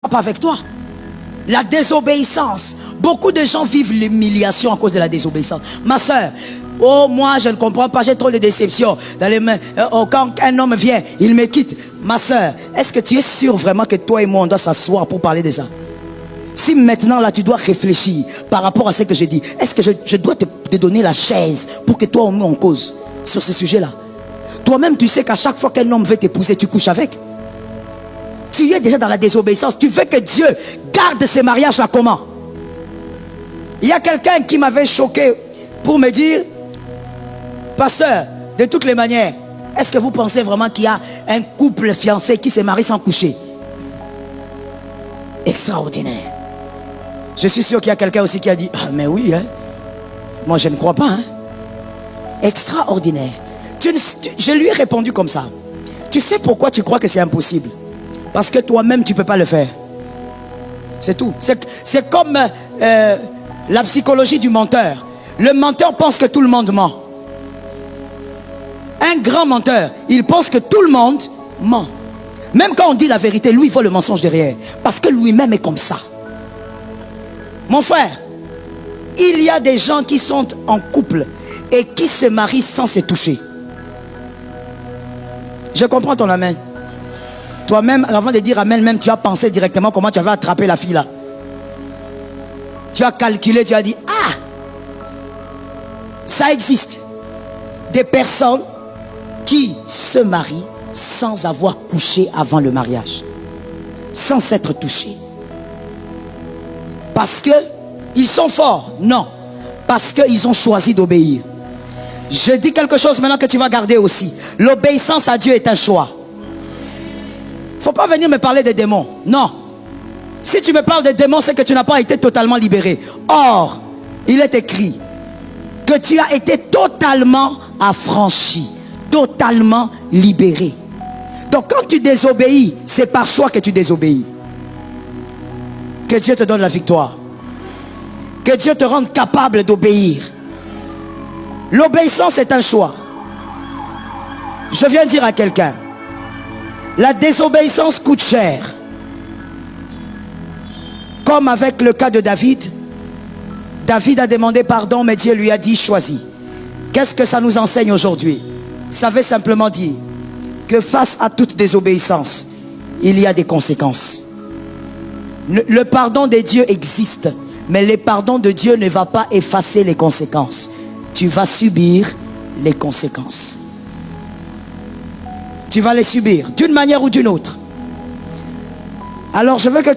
pas avec toi. La désobéissance. Beaucoup de gens vivent l'humiliation à cause de la désobéissance. Ma soeur, oh moi je ne comprends pas, j'ai trop de déceptions. Dans les mains, quand un homme vient, il me quitte. Ma soeur, est-ce que tu es sûr vraiment que toi et moi on doit s'asseoir pour parler de ça? Si maintenant là tu dois réfléchir par rapport à ce que je dis, est-ce que je dois te donner la chaise pour que toi on cause sur ce sujet-là? Toi-même tu sais qu'à chaque fois qu'un homme veut t'épouser, tu couches avec. Tu es déjà dans la désobéissance. Tu veux que Dieu garde ces mariages-là comment? Il y a quelqu'un qui m'avait choqué pour me dire, pasteur, de toutes les manières, est-ce que vous pensez vraiment qu'il y a un couple fiancé qui se marie sans coucher? Extraordinaire. Je suis sûr qu'il y a quelqu'un aussi qui a dit, ah, mais oui, hein? Moi je ne crois pas. Hein? Extraordinaire. Je lui ai répondu comme ça. Tu sais pourquoi tu crois que c'est impossible? Parce que toi-même tu ne peux pas le faire. C'est tout. C'est comme la psychologie du menteur. Le menteur pense que tout le monde ment. Un grand menteur, il pense que tout le monde ment. Même quand on dit la vérité, lui il voit le mensonge derrière. Parce que lui-même est comme ça. Mon frère, il y a des gens qui sont en couple et qui se marient sans se toucher. Je comprends ton amen. Toi-même, avant de dire amen, même tu as pensé directement comment tu avais attrapé la fille là. Tu as calculé, tu as dit, ah, ça existe. Des personnes qui se marient sans avoir couché avant le mariage. Sans s'être touchés. Parce que ils sont forts? Non. Parce qu'ils ont choisi d'obéir. Je dis quelque chose maintenant que tu vas garder aussi. L'obéissance à Dieu est un choix. Il ne faut pas venir me parler des démons. Non. Si tu me parles des démons, c'est que tu n'as pas été totalement libéré. Or, il est écrit que tu as été totalement affranchi, totalement libéré. Donc quand tu désobéis, c'est par choix que tu désobéis. Que Dieu te donne la victoire. Que Dieu te rende capable d'obéir. L'obéissance est un choix. Je viens dire à quelqu'un, la désobéissance coûte cher. Comme avec le cas de David. David a demandé pardon, mais Dieu lui a dit choisis. Qu'est-ce que ça nous enseigne aujourd'hui? Ça veut simplement dire que face à toute désobéissance, il y a des conséquences. Le pardon de Dieu existe, mais le pardon de Dieu ne va pas effacer les conséquences. Tu vas subir les conséquences. Tu vas les subir d'une manière ou d'une autre. Alors je veux que